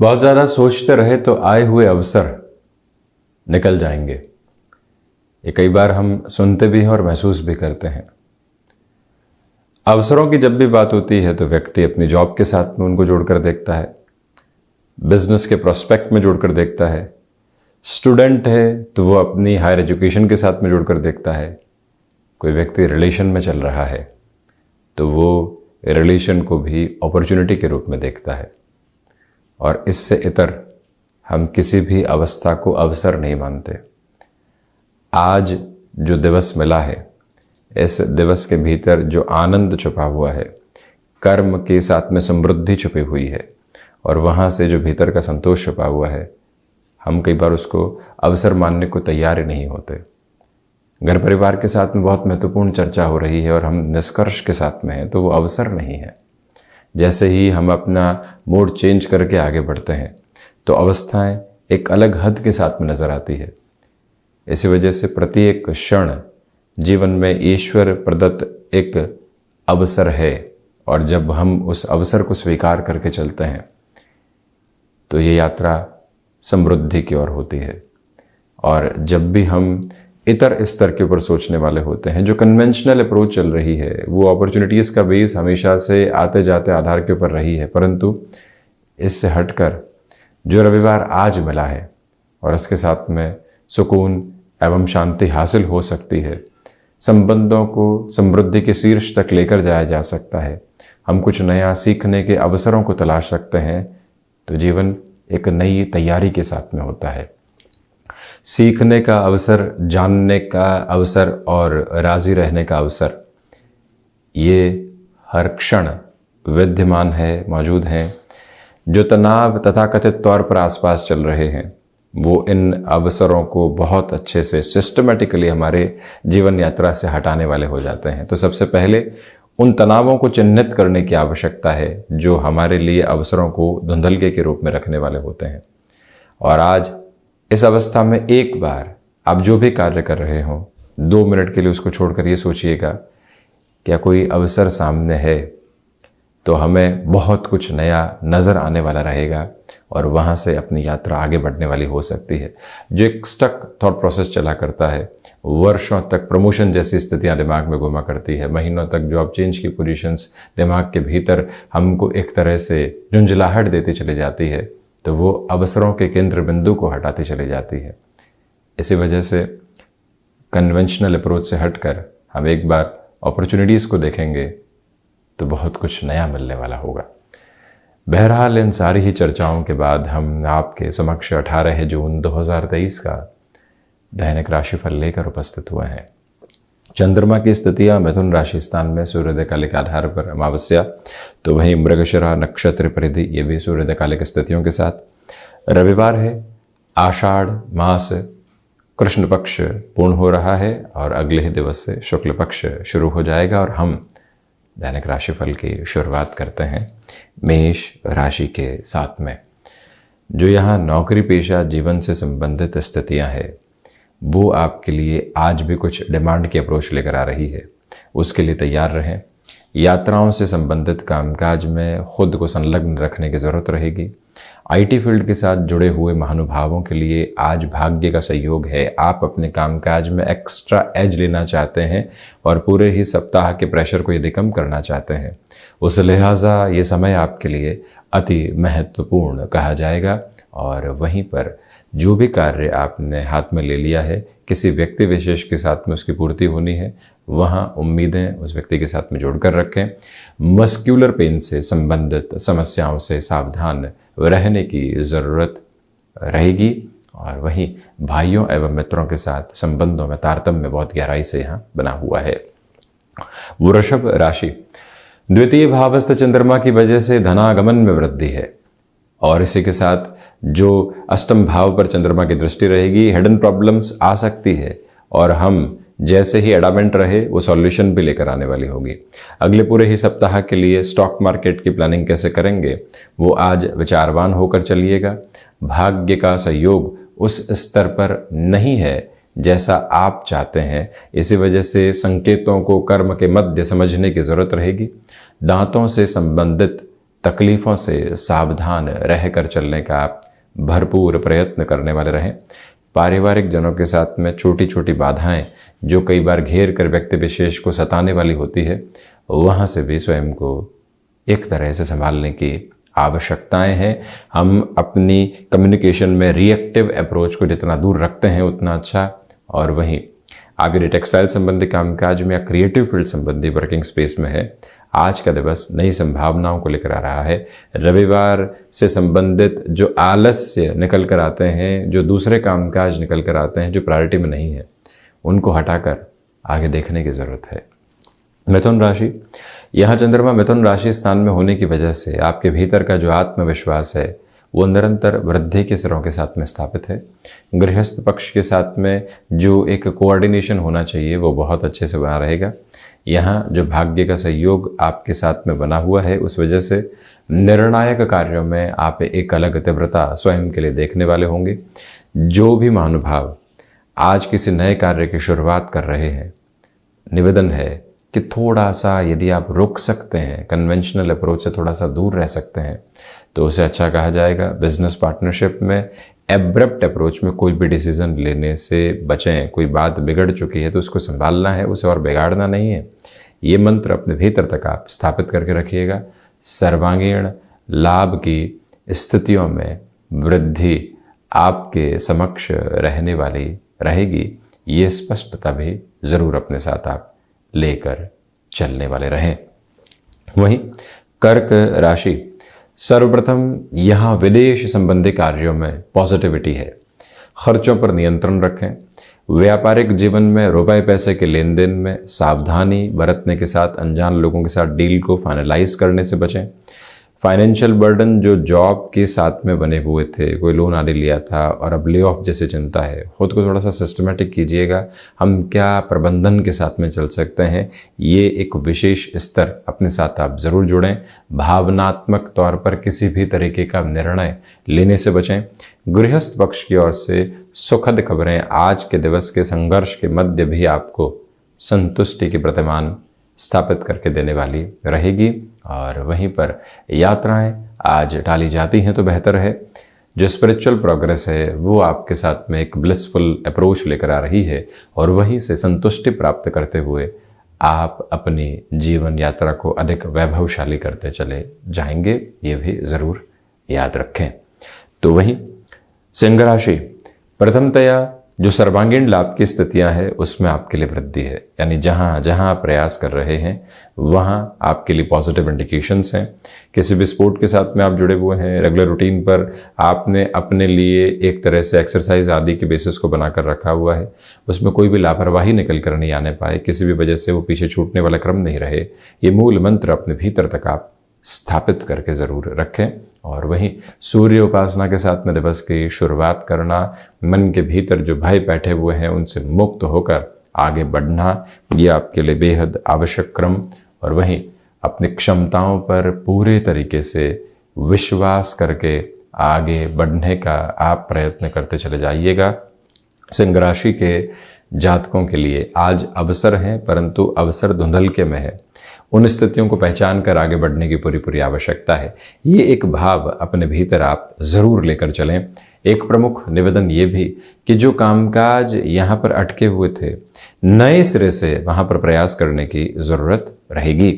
बहुत ज़्यादा सोचते रहे तो आए हुए अवसर निकल जाएंगे। ये कई बार हम सुनते भी हैं और महसूस भी करते हैं। अवसरों की जब भी बात होती है तो व्यक्ति अपनी जॉब के साथ में उनको जोड़कर देखता है, बिजनेस के प्रोस्पेक्ट में जोड़कर देखता है, स्टूडेंट है तो वो अपनी हायर एजुकेशन के साथ में जोड़कर देखता है, कोई व्यक्ति रिलेशन में चल रहा है तो वो रिलेशन को भी अपॉर्चुनिटी के रूप में देखता है। और इससे इतर हम किसी भी अवस्था को अवसर नहीं मानते। आज जो दिवस मिला है, इस दिवस के भीतर जो आनंद छुपा हुआ है, कर्म के साथ में समृद्धि छुपी हुई है और वहाँ से जो भीतर का संतोष छुपा हुआ है, हम कई बार उसको अवसर मानने को तैयार ही नहीं होते। घर परिवार के साथ में बहुत महत्वपूर्ण चर्चा हो रही है और हम निष्कर्ष के साथ में हैं तो वो अवसर नहीं है। जैसे ही हम अपना मूड चेंज करके आगे बढ़ते हैं तो अवस्थाएं एक अलग हद के साथ में नज़र आती है। इसी वजह से प्रत्येक क्षण जीवन में ईश्वर प्रदत्त एक अवसर है और जब हम उस अवसर को स्वीकार करके चलते हैं तो ये यात्रा समृद्धि की ओर होती है। और जब भी हम इतर स्तर के ऊपर सोचने वाले होते हैं, जो कन्वेंशनल अप्रोच चल रही है, वो अपॉर्चुनिटीज़ का बेस हमेशा से आते जाते आधार के ऊपर रही है, परंतु इससे हटकर जो रविवार आज मिला है और इसके साथ में सुकून एवं शांति हासिल हो सकती है, संबंधों को समृद्धि के शीर्ष तक लेकर जाया जा सकता है, हम कुछ नया सीखने के अवसरों को तलाश सकते हैं, तो जीवन एक नई तैयारी के साथ में होता है। सीखने का अवसर, जानने का अवसर और राज़ी रहने का अवसर, ये हर क्षण विद्यमान है, मौजूद हैं। जो तनाव तथाकथित तौर पर आसपास चल रहे हैं वो इन अवसरों को बहुत अच्छे से सिस्टमेटिकली हमारे जीवन यात्रा से हटाने वाले हो जाते हैं। तो सबसे पहले उन तनावों को चिन्हित करने की आवश्यकता है जो हमारे लिए अवसरों को धुंधलके के रूप में रखने वाले होते हैं। और आज इस अवस्था में एक बार आप जो भी कार्य कर रहे हो, 2 मिनट के लिए उसको छोड़कर ये सोचिएगा, क्या कोई अवसर सामने है तो हमें बहुत कुछ नया नज़र आने वाला रहेगा और वहाँ से अपनी यात्रा आगे बढ़ने वाली हो सकती है। जो एक स्टक थॉट प्रोसेस चला करता है, वर्षों तक प्रमोशन जैसी स्थितियाँ दिमाग में घुमा करती है, महीनों तक जॉब चेंज की पोजीशंस दिमाग के भीतर हमको एक तरह से झुंझलाहट देती चली जाती है, तो वो अवसरों के केंद्र बिंदु को हटाती चली जाती है। इसी वजह से कन्वेंशनल अप्रोच से हटकर हम एक बार अपॉर्चुनिटीज़ को देखेंगे तो बहुत कुछ नया मिलने वाला होगा। बहरहाल इन सारी ही चर्चाओं के बाद हम आपके समक्ष 18 जून 2023 का दैनिक राशिफल लेकर उपस्थित हुए हैं। चंद्रमा की स्थितियाँ मिथुन राशि स्थान में सूर्योदय कालिक आधार पर अमावस्या, तो वहीं मृगशिरा नक्षत्र परिधि ये भी सूर्योदय कालिक स्थितियों के साथ रविवार है। आषाढ़ मास कृष्ण पक्ष पूर्ण हो रहा है और अगले ही दिवस से शुक्ल पक्ष शुरू हो जाएगा और हम दैनिक राशिफल की शुरुआत करते हैं मेष राशि के साथ में। जो यहाँ नौकरी पेशा जीवन से संबंधित स्थितियाँ हैं वो आपके लिए आज भी कुछ डिमांड की अप्रोच लेकर आ रही है, उसके लिए तैयार रहें। यात्राओं से संबंधित कामकाज में खुद को संलग्न रखने की ज़रूरत रहेगी। आईटी फील्ड के साथ जुड़े हुए महानुभावों के लिए आज भाग्य का सहयोग है। आप अपने कामकाज में एक्स्ट्रा एज लेना चाहते हैं और पूरे ही सप्ताह के प्रेशर को यदि कम करना चाहते हैं, उस लिहाजा ये समय आपके लिए अति महत्वपूर्ण कहा जाएगा। और वहीं पर जो भी कार्य आपने हाथ में ले लिया है, किसी व्यक्ति विशेष के साथ में उसकी पूर्ति होनी है, वहाँ उम्मीदें उस व्यक्ति के साथ में जोड़कर रखें। मस्क्यूलर पेन से संबंधित समस्याओं से सावधान रहने की ज़रूरत रहेगी। और वहीं भाइयों एवं मित्रों के साथ संबंधों में तारतम्य बहुत गहराई से यहाँ बना हुआ है। वृषभ राशि, द्वितीय भावस्थ चंद्रमा की वजह से धनागमन में वृद्धि है और इसी के साथ जो अष्टम भाव पर चंद्रमा की दृष्टि रहेगी, हिडन प्रॉब्लम्स आ सकती है और हम जैसे ही एडामेंट रहे वो सॉल्यूशन भी लेकर आने वाली होगी। अगले पूरे ही सप्ताह के लिए स्टॉक मार्केट की प्लानिंग कैसे करेंगे वो आज विचारवान होकर चलिएगा। भाग्य का सहयोग उस स्तर पर नहीं है जैसा आप चाहते हैं, इसी वजह से संकेतों को कर्म के मध्य समझने की ज़रूरत रहेगी। दांतों से संबंधित तकलीफ़ों से सावधान रहकर चलने का आप भरपूर प्रयत्न करने वाले रहें। पारिवारिक जनों के साथ में छोटी छोटी बाधाएं जो कई बार घेर कर व्यक्ति विशेष को सताने वाली होती है, वहाँ से भी स्वयं को एक तरह से संभालने की आवश्यकताएं हैं। हम अपनी कम्युनिकेशन में रिएक्टिव अप्रोच को जितना दूर रखते हैं उतना अच्छा। और वहीं आप यदि टेक्सटाइल संबंधी कामकाज में या क्रिएटिव फील्ड संबंधी वर्किंग स्पेस में है, आज का दिवस नई संभावनाओं को लेकर आ रहा है। रविवार से संबंधित जो आलस्य निकल कर आते हैं, जो दूसरे कामकाज निकल कर आते हैं जो प्रायोरिटी में नहीं है, उनको हटाकर आगे देखने की ज़रूरत है। मिथुन राशि, यहाँ चंद्रमा मिथुन राशि स्थान में होने की वजह से आपके भीतर का जो आत्मविश्वास है वो निरंतर वृद्धि के सिरों के साथ में स्थापित है। गृहस्थ पक्ष के साथ में जो एक कोऑर्डिनेशन होना चाहिए वो बहुत अच्छे से बना रहेगा। यहाँ जो भाग्य का सहयोग आपके साथ में बना हुआ है, उस वजह से निर्णायक कार्यों में आप एक अलग तीव्रता स्वयं के लिए देखने वाले होंगे। जो भी महानुभाव आज किसी नए कार्य की शुरुआत कर रहे हैं, निवेदन है कि थोड़ा सा यदि आप रुक सकते हैं, कन्वेंशनल अप्रोच से थोड़ा सा दूर रह सकते हैं, तो उसे अच्छा कहा जाएगा। बिजनेस पार्टनरशिप में एब्रप्ट अप्रोच में कोई भी डिसीजन लेने से बचें। कोई बात बिगड़ चुकी है तो उसको संभालना है, उसे और बिगाड़ना नहीं है। ये मंत्र अपने भीतर तक आप स्थापित करके रखिएगा। सर्वांगीण लाभ की स्थितियों में वृद्धि आपके समक्ष रहने वाली रहेगी, ये स्पष्टता भी ज़रूर अपने साथ आप लेकर चलने वाले रहें। वहीं कर्क राशि, सर्वप्रथम यहाँ विदेश संबंधी कार्यों में पॉजिटिविटी है। खर्चों पर नियंत्रण रखें। व्यापारिक जीवन में रुपए पैसे के लेन देन में सावधानी बरतने के साथ अनजान लोगों के साथ डील को फाइनलाइज करने से बचें। फाइनेंशियल बर्डन जो जॉब के साथ में बने हुए थे, कोई लोन आदि लिया था और अब ले ऑफ जैसे चिंता है, खुद को थोड़ा सा सिस्टमेटिक कीजिएगा। हम क्या प्रबंधन के साथ में चल सकते हैं, ये एक विशेष स्तर अपने साथ आप ज़रूर जोड़ें। भावनात्मक तौर पर किसी भी तरीके का निर्णय लेने से बचें। गृहस्थ पक्ष की ओर से सुखद खबरें आज के दिवस के संघर्ष के मध्य भी आपको संतुष्टि के प्रतिमान स्थापित करके देने वाली रहेगी। और वहीं पर यात्राएं आज टाली जाती हैं तो बेहतर है। जो स्पिरिचुअल प्रोग्रेस है वो आपके साथ में एक ब्लिसफुल अप्रोच लेकर आ रही है और वहीं से संतुष्टि प्राप्त करते हुए आप अपनी जीवन यात्रा को अधिक वैभवशाली करते चले जाएंगे, ये भी ज़रूर याद रखें। तो वहीं सिंह राशि, प्रथमतया जो सर्वांगीण लाभ की स्थितियां हैं उसमें आपके लिए वृद्धि है। यानी जहां जहां आप प्रयास कर रहे हैं वहां आपके लिए पॉजिटिव इंडिकेशंस हैं। किसी भी स्पोर्ट के साथ में आप जुड़े हुए हैं, रेगुलर रूटीन पर आपने अपने लिए एक तरह से एक्सरसाइज आदि के बेसिस को बनाकर रखा हुआ है, उसमें कोई भी लापरवाही निकल कर नहीं आने पाए, किसी भी वजह से वो पीछे छूटने वाला क्रम नहीं रहे, ये मूल मंत्र अपने भीतर तक आप स्थापित करके ज़रूर रखें। और वहीं सूर्य उपासना के साथ में दिवस की शुरुआत करना, मन के भीतर जो भय बैठे हुए हैं उनसे मुक्त होकर आगे बढ़ना, ये आपके लिए बेहद आवश्यक क्रम। और वहीं अपनी क्षमताओं पर पूरे तरीके से विश्वास करके आगे बढ़ने का आप प्रयत्न करते चले जाइएगा। सिंह राशि के जातकों के लिए आज अवसर हैं, परंतु अवसर धुंधलके में है। उन स्थितियों को पहचान कर आगे बढ़ने की पूरी पूरी आवश्यकता है। ये एक भाव अपने भीतर आप ज़रूर लेकर चलें। एक प्रमुख निवेदन ये भी कि जो कामकाज यहाँ पर अटके हुए थे, नए सिरे से वहाँ पर प्रयास करने की ज़रूरत रहेगी।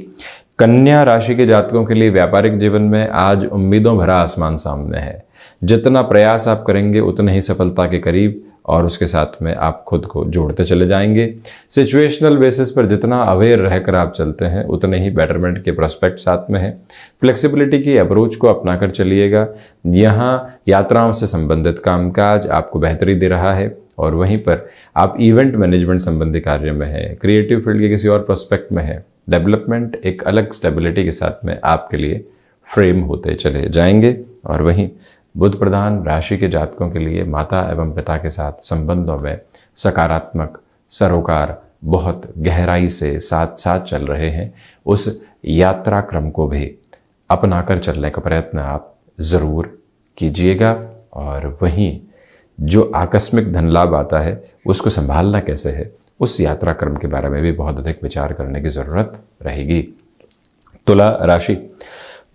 कन्या राशि के जातकों के लिए व्यापारिक जीवन में आज उम्मीदों भरा आसमान सामने है। जितना प्रयास आप करेंगे उतने ही सफलता के करीब और उसके साथ में आप खुद को जोड़ते चले जाएंगे। सिचुएशनल बेसिस पर जितना अवेयर रहकर आप चलते हैं उतने ही बेटरमेंट के प्रोस्पेक्ट साथ में है। फ्लेक्सिबिलिटी की अप्रोच को अपनाकर चलिएगा। यहाँ यात्राओं से संबंधित कामकाज आपको बेहतरी दे रहा है और वहीं पर आप इवेंट मैनेजमेंट संबंधी कार्य में है, क्रिएटिव फील्ड के किसी और प्रोस्पेक्ट में है, डेवलपमेंट एक अलग स्टेबिलिटी के साथ में आपके लिए फ्रेम होते चले जाएंगे। और वहीं बुध प्रधान राशि के जातकों के लिए माता एवं पिता के साथ संबंधों में सकारात्मक सरोकार बहुत गहराई से साथ साथ चल रहे हैं। उस यात्रा क्रम को भी अपनाकर चलने का प्रयत्न आप ज़रूर कीजिएगा। और वहीं जो आकस्मिक धन लाभ आता है उसको संभालना कैसे है, उस यात्रा क्रम के बारे में भी बहुत अधिक विचार करने की ज़रूरत रहेगी। तुला राशि,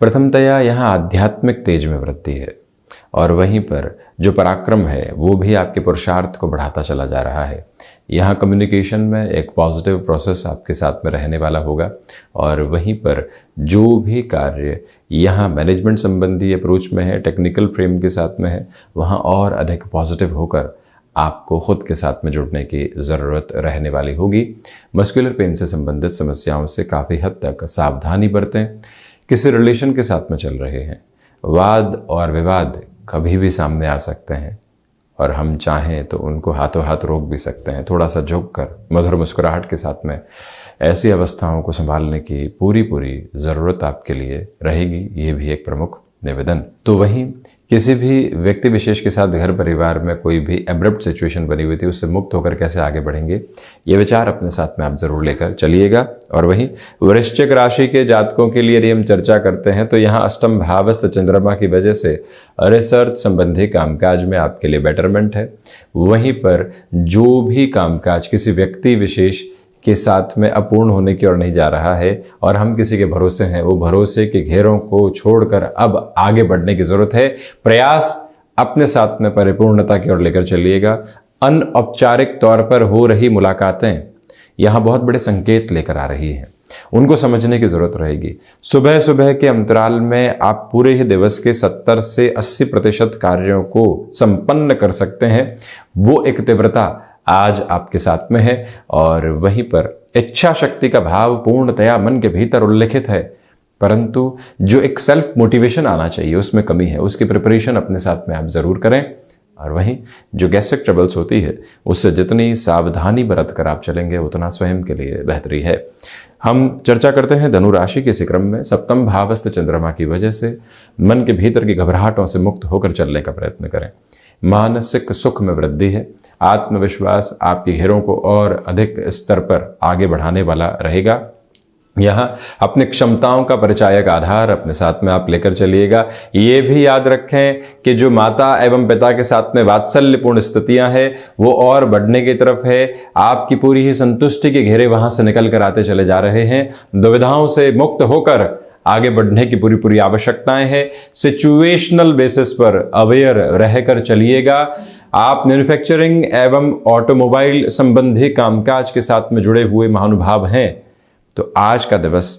प्रथमतया यहाँ आध्यात्मिक तेज में वृद्धि है और वहीं पर जो पराक्रम है वो भी आपके पुरुषार्थ को बढ़ाता चला जा रहा है। यहाँ कम्युनिकेशन में एक पॉजिटिव प्रोसेस आपके साथ में रहने वाला होगा और वहीं पर जो भी कार्य यहाँ मैनेजमेंट संबंधी अप्रोच में है, टेक्निकल फ्रेम के साथ में है, वहाँ और अधिक पॉजिटिव होकर आपको खुद के साथ में जुड़ने की ज़रूरत रहने वाली होगी। मस्कुलर पेन से संबंधित समस्याओं से काफ़ी हद तक सावधानी बरतें। किसी रिलेशन के साथ में चल रहे हैं, वाद और विवाद कभी भी सामने आ सकते हैं और हम चाहें तो उनको हाथों हाथ रोक भी सकते हैं। थोड़ा सा झुक कर मधुर मुस्कुराहट के साथ में ऐसी अवस्थाओं को संभालने की पूरी ज़रूरत आपके लिए रहेगी। ये भी एक प्रमुख निवेदन। तो वहीं किसी भी व्यक्ति विशेष के साथ घर परिवार में कोई भी एब्रप्ट सिचुएशन बनी हुई थी, उससे मुक्त होकर कैसे आगे बढ़ेंगे, ये विचार अपने साथ में आप जरूर लेकर चलिएगा। और वहीं वृश्चिक राशि के जातकों के लिए यदि हम चर्चा करते हैं तो यहाँ अष्टम भावस्थ चंद्रमा की वजह से रिसर्च संबंधी कामकाज में आपके लिए बेटरमेंट है। वहीं पर जो भी कामकाज किसी व्यक्ति विशेष के साथ में अपूर्ण होने की ओर नहीं जा रहा है और हम किसी के भरोसे हैं, वो भरोसे के घेरों को छोड़कर अब आगे बढ़ने की जरूरत है। प्रयास अपने साथ में परिपूर्णता की ओर लेकर चलिएगा। अनौपचारिक तौर पर हो रही मुलाकातें यहाँ बहुत बड़े संकेत लेकर आ रही हैं, उनको समझने की जरूरत रहेगी। सुबह सुबह के अंतराल में आप पूरे ही दिवस के 70 से 80% कार्यों को संपन्न कर सकते हैं। वो एक तीव्रता आज आपके साथ में है और वहीं पर इच्छा शक्ति का भाव पूर्णतया मन के भीतर उल्लेखित है, परंतु जो एक सेल्फ मोटिवेशन आना चाहिए उसमें कमी है। उसकी प्रिपरेशन अपने साथ में आप जरूर करें। और वहीं जो गैस्ट्रिक ट्रबल्स होती है उससे जितनी सावधानी बरत कर आप चलेंगे उतना स्वयं के लिए बेहतरी है। हम चर्चा करते हैं धनु राशि के इसी क्रम में सप्तम भावस्थ चंद्रमा की वजह से मन के भीतर की घबराहटों से मुक्त होकर चलने का प्रयत्न करें। मानसिक सुख में वृद्धि है। आत्मविश्वास आपके घेरों को और अधिक स्तर पर आगे बढ़ाने वाला रहेगा। यहाँ अपनी क्षमताओं का परिचायक आधार अपने साथ में आप लेकर चलिएगा। ये भी याद रखें कि जो माता एवं पिता के साथ में वात्सल्यपूर्ण स्थितियां हैं वो और बढ़ने की तरफ है। आपकी पूरी ही संतुष्टि के घेरे वहां से निकल कर आते चले जा रहे हैं। दुविधाओं से मुक्त होकर आगे बढ़ने की पूरी आवश्यकताएं हैं। सिचुएशनल बेसिस पर अवेयर रहकर चलिएगा। आप मैन्युफैक्चरिंग एवं ऑटोमोबाइल संबंधी कामकाज के साथ में जुड़े हुए महानुभाव हैं तो आज का दिवस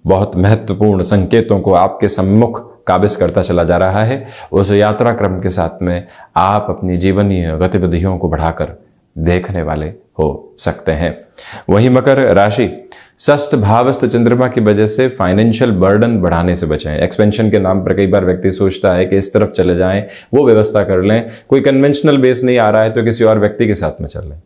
बहुत महत्वपूर्ण संकेतों को आपके सम्मुख काबिज करता चला जा रहा है। उस यात्रा क्रम के साथ में आप अपनी जीवनीय गतिविधियों को बढ़ाकर देखने वाले हो सकते हैं। वहीं मकर राशि षष्ठ भावस्थ चंद्रमा की वजह से फाइनेंशियल बर्डन बढ़ाने से बचें। एक्सपेंशन के नाम पर कई बार व्यक्ति सोचता है कि इस तरफ चले जाएं, वो व्यवस्था कर लें, कोई कन्वेंशनल बेस नहीं आ रहा है तो किसी और व्यक्ति के साथ में चल लें।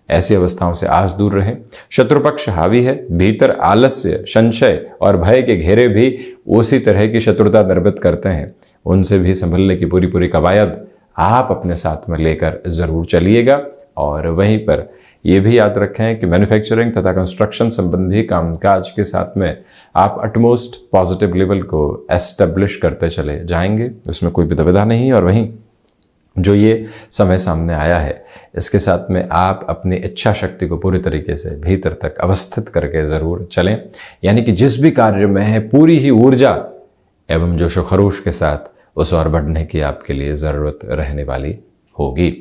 ऐसी अवस्थाओं से आज दूर रहें। शत्रु पक्ष हावी है। भीतर आलस्य, संशय और भय के घेरे भी उसी तरह की शत्रुता निर्मित करते हैं। उनसे भी संभलने की पूरी कवायद आप अपने साथ में लेकर जरूर चलिएगा। और वहीं पर यह भी याद रखें कि मैन्युफैक्चरिंग तथा कंस्ट्रक्शन संबंधी कामकाज के साथ में आप अटमोस्ट पॉजिटिव लेवल को एस्टेब्लिश करते चले जाएंगे, उसमें कोई भी दुविधा नहीं। और वहीं जो ये समय सामने आया है इसके साथ में आप अपनी इच्छा शक्ति को पूरी तरीके से भीतर तक अवस्थित करके ज़रूर चलें। यानी कि जिस भी कार्य में है पूरी ही ऊर्जा एवं जोशो खरोश के साथ उस और बढ़ने की आपके लिए ज़रूरत रहने वाली होगी।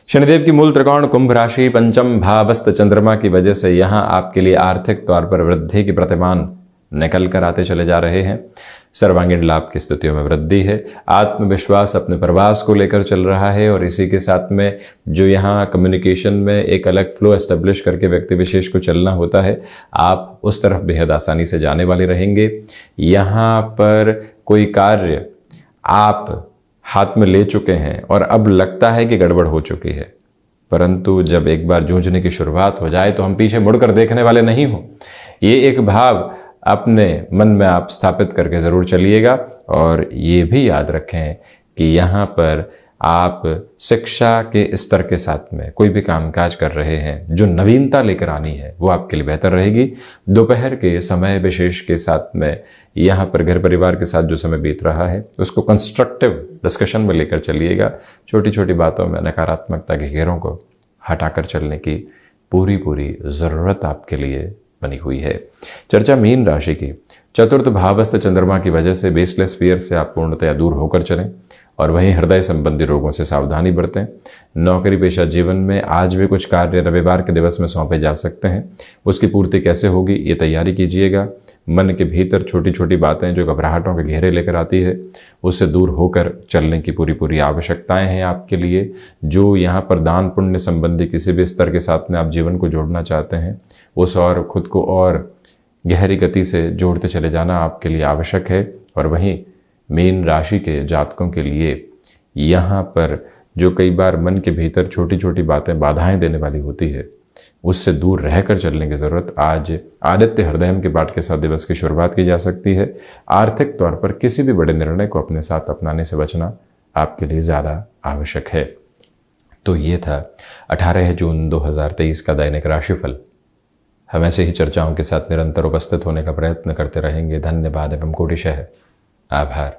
शनिदेव की मूल त्रिकोण कुंभ राशि पंचम भावस्थ चंद्रमा की वजह से यहाँ आपके लिए आर्थिक तौर पर वृद्धि की प्रतिमान निकल कर आते चले जा रहे हैं। सर्वांगीण लाभ की स्थितियों में वृद्धि है। आत्मविश्वास अपने प्रवास को लेकर चल रहा है और इसी के साथ में जो यहाँ कम्युनिकेशन में एक अलग फ्लो एस्टेब्लिश करके व्यक्ति विशेष को चलना होता है, आप उस तरफ बेहद आसानी से जाने वाले रहेंगे। यहाँ पर कोई कार्य आप हाथ में ले चुके हैं और अब लगता है कि गड़बड़ हो चुकी है, परंतु जब एक बार जूझने की शुरुआत हो जाए तो हम पीछे मुड़कर देखने वाले नहीं हो। ये एक भाव अपने मन में आप स्थापित करके ज़रूर चलिएगा। और ये भी याद रखें कि यहाँ पर आप शिक्षा के स्तर के साथ में कोई भी कामकाज कर रहे हैं, जो नवीनता लेकर आनी है वो आपके लिए बेहतर रहेगी। दोपहर के समय विशेष के साथ में यहाँ पर घर परिवार के साथ जो समय बीत रहा है उसको कंस्ट्रक्टिव डिस्कशन में लेकर चलिएगा। छोटी छोटी बातों में नकारात्मकता के घेरों को हटाकर चलने की पूरी ज़रूरत आपके लिए बनी हुई है। चर्चा मीन राशि की चतुर्थ भावस्थ चंद्रमा की वजह से बेसलेस फियर से आप पूर्णतया दूर होकर चलें और वहीं हृदय संबंधी रोगों से सावधानी बरतें। नौकरी पेशा जीवन में आज भी कुछ कार्य रविवार के दिवस में सौंपे जा सकते हैं, उसकी पूर्ति कैसे होगी ये तैयारी कीजिएगा। मन के भीतर छोटी छोटी बातें जो घबराहटों के घेरे लेकर आती है उससे दूर होकर चलने की पूरी पूरी आवश्यकताएं हैं आपके लिए। जो यहाँ पर दान पुण्य संबंधी किसी भी स्तर के साथ में आप जीवन को जोड़ना चाहते हैं उस और खुद को और गहरी गति से जोड़ते चले जाना आपके लिए आवश्यक है। और वहीं मीन राशि के जातकों के लिए यहाँ पर जो कई बार मन के भीतर छोटी छोटी बातें बाधाएं देने वाली होती है उससे दूर रहकर चलने की ज़रूरत आज आदित्य हृदय के पाठ के साथ दिवस की शुरुआत की जा सकती है। आर्थिक तौर पर किसी भी बड़े निर्णय को अपने साथ अपनाने से बचना आपके लिए ज़्यादा आवश्यक है। तो ये था 18 जून 2023 का दैनिक राशिफल। हम ऐसे ही चर्चाओं के साथ निरंतर उपस्थित होने का प्रयत्न करते रहेंगे। धन्यवाद एवं कोटिशः आभार।